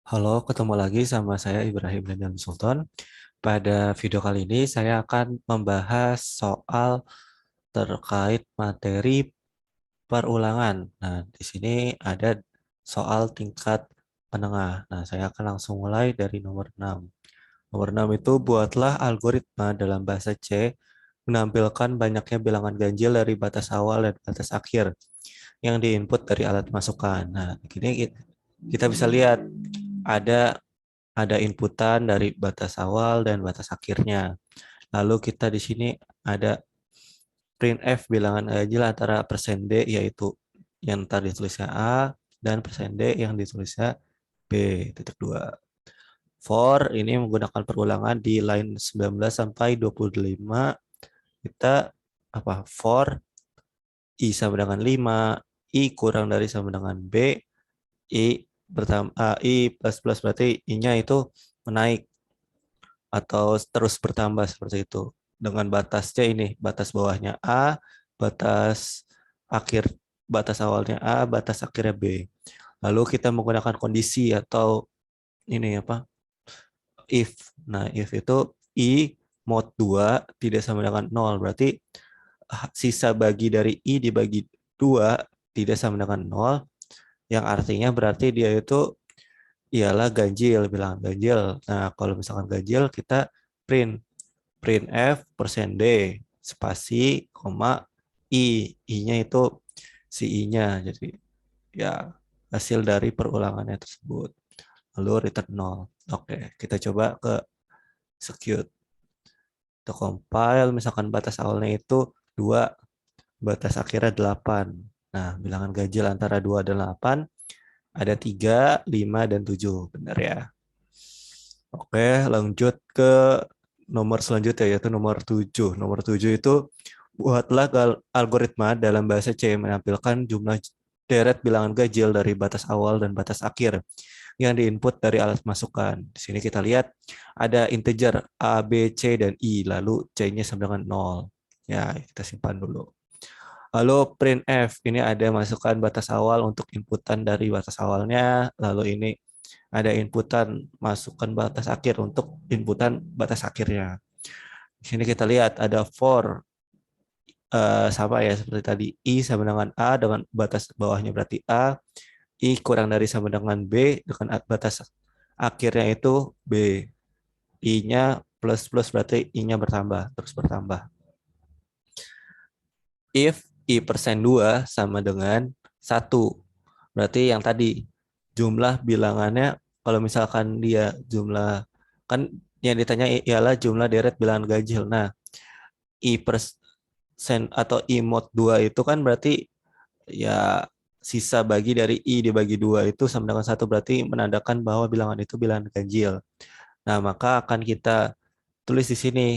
Halo, ketemu lagi sama saya Ibrahim dan Sultan. Pada video kali ini saya akan membahas soal terkait materi perulangan. Nah, di sini ada soal tingkat menengah. Nah, saya akan langsung mulai dari nomor 6. Nomor 6 itu buatlah algoritma dalam bahasa C menampilkan banyaknya bilangan ganjil dari batas awal dan batas akhir yang diinput dari alat masukan. Nah, ini kita bisa lihat ada ada inputan dari batas awal dan batas akhirnya. Lalu kita di sini ada printf bilangan ganjil antara persen %D yaitu yang tadi ditulisnya A dan persen %D yang ditulisnya B titik 2. For ini menggunakan perulangan di line 19 sampai 25 kita for I sama dengan 5, I kurang dari sama dengan B, I I plus plus berarti I-nya itu menaik atau terus bertambah seperti itu. Dengan batasnya ini, batas bawahnya A, batas akhir batas awalnya A, batas akhirnya B. Lalu kita menggunakan kondisi atau ini apa? If. Nah, if itu I mod 2 tidak sama dengan 0. Berarti sisa bagi dari I dibagi 2 tidak sama dengan 0, yang artinya berarti dia itu ialah ganjil, bilangan ganjil. Nah, kalau misalkan ganjil kita print printf persen %D spasi koma I. I-nya itu si I-nya. Jadi ya hasil dari perulangannya tersebut. Lalu return 0. Oke, kita coba ke execute. Kita compile, misalkan batas awalnya itu 2, batas akhirnya 8. Nah, bilangan ganjil antara 2 dan 8 ada 3, 5, dan 7. Benar ya? Oke, lanjut ke nomor selanjutnya yaitu nomor 7. Nomor 7 itu buatlah algoritma dalam bahasa C menampilkan jumlah deret bilangan ganjil dari batas awal dan batas akhir yang diinput dari alat masukan. Di sini kita lihat ada integer A, B, C, dan I, lalu C-nya sama dengan 0. Ya, kita simpan dulu. Lalu printf, ini ada masukan batas awal untuk inputan dari batas awalnya, lalu ini ada inputan masukkan batas akhir untuk inputan batas akhirnya. Di sini kita lihat ada for sama ya seperti tadi I sama dengan A dengan batas bawahnya berarti A, I kurang dari sama dengan B dengan batas akhirnya itu B. I-nya plus plus berarti I-nya bertambah, terus bertambah. If I persen 2 sama dengan 1. Berarti yang tadi jumlah bilangannya kalau misalkan dia jumlah kan yang ditanya ialah jumlah deret bilangan ganjil. Nah, I persen atau I mod 2 itu kan berarti ya sisa bagi dari I dibagi 2 itu sama dengan 1 berarti menandakan bahwa bilangan itu bilangan ganjil. Nah, maka akan kita tulis di sini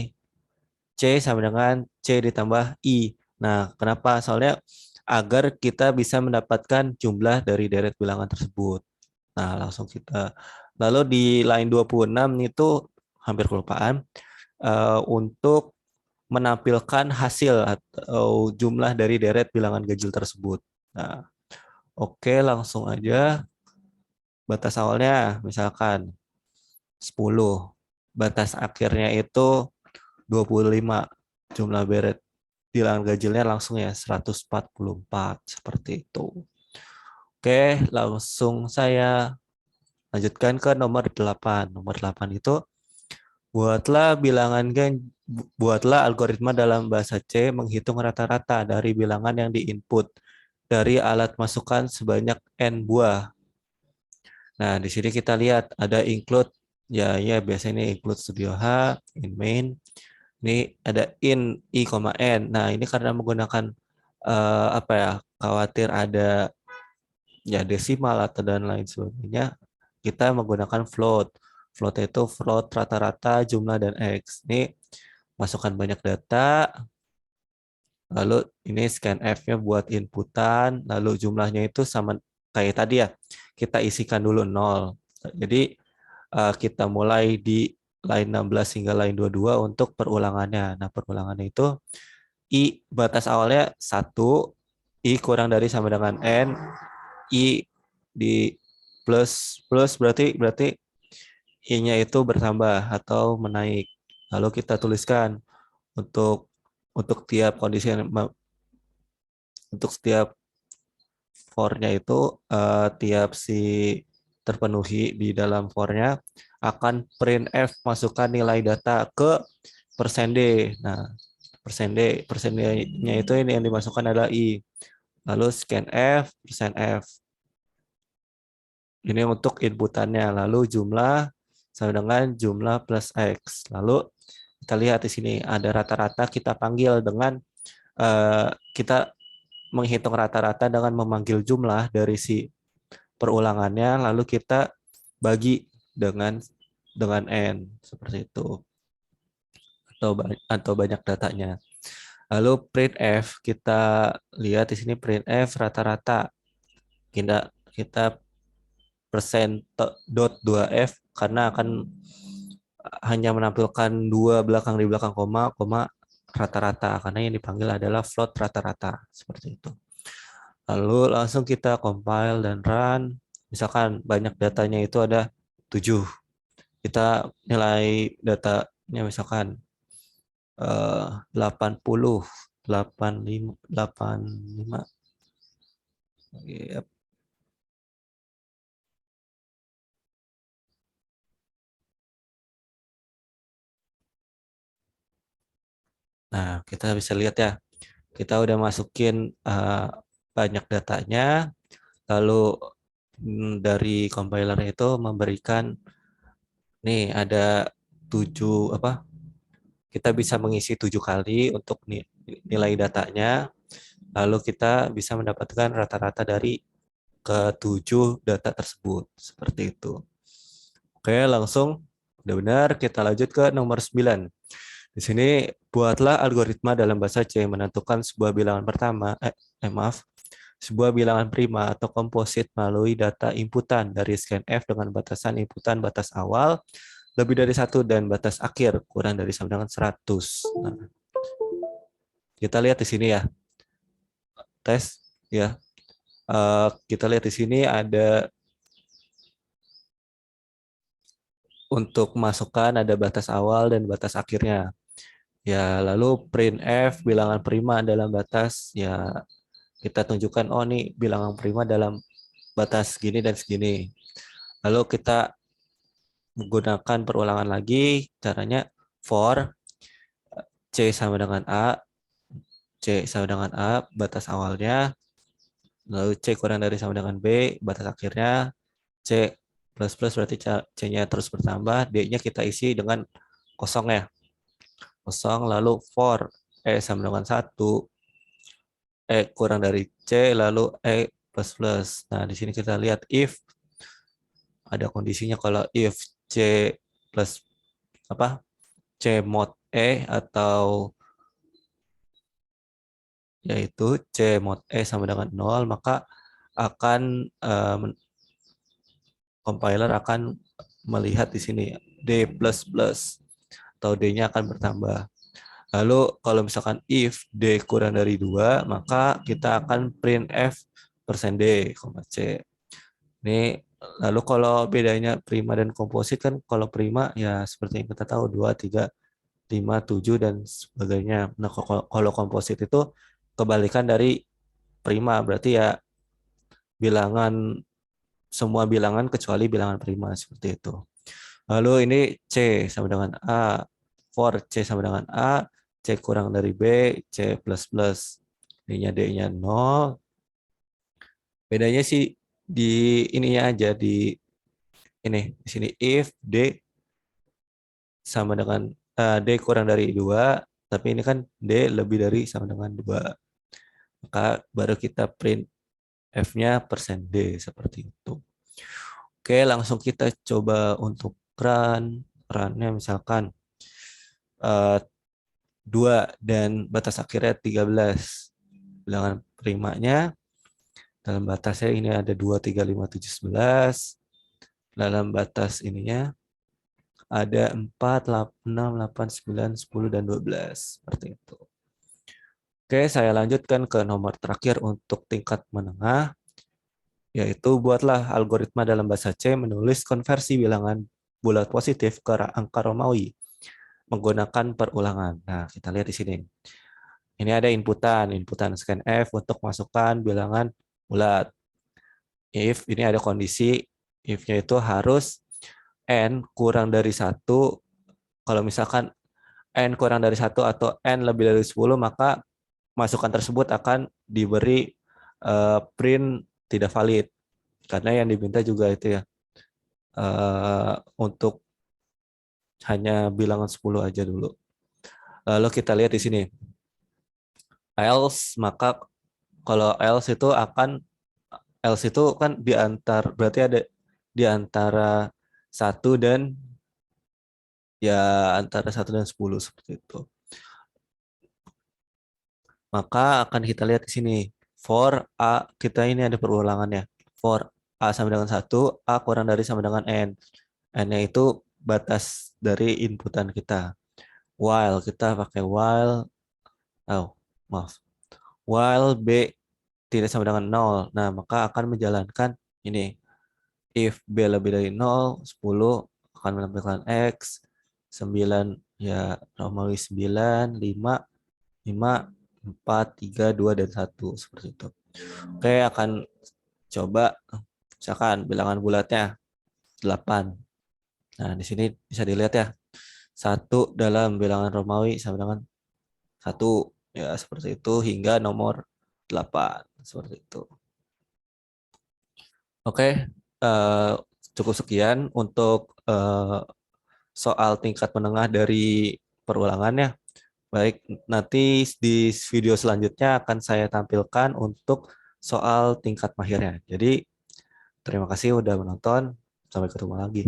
C sama dengan C ditambah I. Nah, kenapa? Soalnya agar kita bisa mendapatkan jumlah dari deret bilangan tersebut. Nah, langsung kita. Lalu di line 26 itu hampir kelupaan untuk menampilkan hasil atau jumlah dari deret bilangan ganjil tersebut. Nah, oke, langsung aja. Batas awalnya misalkan 10. Batas akhirnya itu 25. Jumlah deret bilangan ganjilnya langsung ya 144 seperti itu. Oke, langsung saya lanjutkan ke nomor 8. Nomor 8 itu buatlah algoritma dalam bahasa C menghitung rata-rata dari bilangan yang diinput dari alat masukan sebanyak n buah. Nah, di sini kita lihat ada include ya biasanya ini include studio H, in main. Ini ada in i, n. Nah, ini karena menggunakan apa ya? Khawatir ada ya desimal atau dan lain sebagainya, kita menggunakan float. Float itu float rata-rata jumlah dan X. Ini masukkan banyak data, lalu ini scanf-nya buat inputan, lalu jumlahnya itu sama kayak tadi ya, kita isikan dulu 0. Jadi kita mulai di line 16 hingga line 22 untuk perulangannya. Nah, perulangannya itu I batas awalnya 1, I kurang dari sama dengan N, I di plus plus berarti I-nya itu bertambah atau menaik. Lalu kita tuliskan untuk tiap kondisi untuk setiap for-nya itu tiap si terpenuhi di dalam for-nya akan printf masukkan nilai data ke persen %D. Nah, persen D-nya itu ini yang dimasukkan adalah I. Lalu scanf, persen %F. Ini untuk inputannya. Lalu jumlah sama dengan jumlah plus X. Lalu kita lihat di sini ada rata-rata, kita panggil dengan kita menghitung rata-rata dengan memanggil jumlah dari si perulangannya, lalu kita bagi dengan n seperti itu, atau banyak datanya. Lalu printf, kita lihat di sini printf rata-rata. Kita persen dot 2f karena akan hanya menampilkan dua belakang di belakang koma rata-rata, karena yang dipanggil adalah float rata-rata seperti itu. Lalu langsung kita compile dan run. Misalkan banyak datanya itu ada 7. Kita nilai datanya misalkan 80, 85. Yep. Nah, kita bisa lihat ya. Kita udah masukin banyak datanya, lalu dari compiler itu memberikan nih ada 7 apa? Kita bisa mengisi 7 kali untuk nilai datanya, lalu kita bisa mendapatkan rata-rata dari ketujuh data tersebut. Seperti itu. Oke, langsung udah benar, kita lanjut ke nomor 9. Di sini buatlah algoritma dalam bahasa C menentukan sebuah bilangan pertama, maaf, sebuah bilangan prima atau komposit melalui data inputan dari scanf dengan batasan inputan batas awal lebih dari 1 dan batas akhir kurang dari sama dengan 100. Nah, kita lihat di sini ya, tes ya. Kita lihat di sini ada untuk masukkan ada batas awal dan batas akhirnya. Ya, lalu printf bilangan prima dalam batas, ya kita tunjukkan, oh nih bilangan prima dalam batas segini dan segini. Lalu kita menggunakan perulangan lagi, caranya for C sama dengan A, C sama dengan A, batas awalnya, lalu C kurang dari sama dengan B, batas akhirnya, C plus plus berarti C-nya terus bertambah, D-nya kita isi dengan kosong ya. Kosong, lalu for E sama dengan 1, E kurang dari C, lalu E plus plus. Nah, di sini kita lihat if ada kondisinya, kalau if C plus apa? C mod E atau yaitu C mod E sama dengan 0, maka akan compiler akan melihat di sini D++ atau D-nya akan bertambah. Lalu kalau misalkan if D kurang dari 2, maka kita akan printf persen %D, C. Ini lalu kalau bedanya prima dan komposit kan, kalau prima ya seperti yang kita tahu 2, 3, 5, 7 dan sebagainya. Nah, kalau komposit itu kebalikan dari prima, berarti ya bilangan, semua bilangan kecuali bilangan prima seperti itu. Lalu ini C sama dengan A, for C sama dengan A, C kurang dari B, C plus plus. D-nya D-nya 0. Bedanya sih di ininya aja, di di sini if D sama dengan D kurang dari 2, tapi ini kan D lebih dari sama dengan 2. Maka baru kita print F-nya persen %D seperti itu. Oke, langsung kita coba untuk run. Run-nya misalkan 2 dan batas akhirnya 13. Bilangan primanya dalam batasnya ini ada 2, 3, 5, 7, 11. Dalam batas ininya ada 4, 6, 8, 9, 10, dan 12. Seperti itu. Oke, saya lanjutkan ke nomor terakhir untuk tingkat menengah. yaitu buatlah algoritma dalam bahasa C menulis konversi bilangan bulat positif ke angka Romawi menggunakan perulangan. Nah, kita lihat di sini. Ini ada inputan scan F untuk masukkan bilangan bulat. If ini ada kondisi, if-nya itu harus N kurang dari 1. Kalau misalkan N kurang dari 1 atau N lebih dari 10, maka masukan tersebut akan diberi print tidak valid. Karena yang diminta juga itu ya, untuk hanya bilangan 10 aja dulu. Lalu kita lihat di sini. Else, maka kalau else itu kan berarti ada di antara 1 dan ya antara 1 dan 10 seperti itu. Maka akan kita lihat di sini. For A, kita ini ada perulangannya. For A sama dengan 1, A kurang dari sama dengan N. N-nya itu batas dari inputan kita. While, kita pakai while, maaf. While B tidak sama dengan 0. Nah, maka akan menjalankan ini. If B lebih dari 0, 10 akan menampilkan X, 9 ya Romawi 9, 5, 4, 3, 2, dan 1. Seperti itu. Oke, akan coba misalkan bilangan bulatnya 8. Nah, di sini bisa dilihat ya. 1 dalam bilangan Romawi sama dengan 1. Ya, seperti itu hingga nomor 8. Seperti itu. Oke, eh, cukup sekian untuk soal tingkat menengah dari perulangannya. Baik, nanti di video selanjutnya akan saya tampilkan untuk soal tingkat mahirnya. Jadi, terima kasih udah menonton. Sampai ketemu lagi.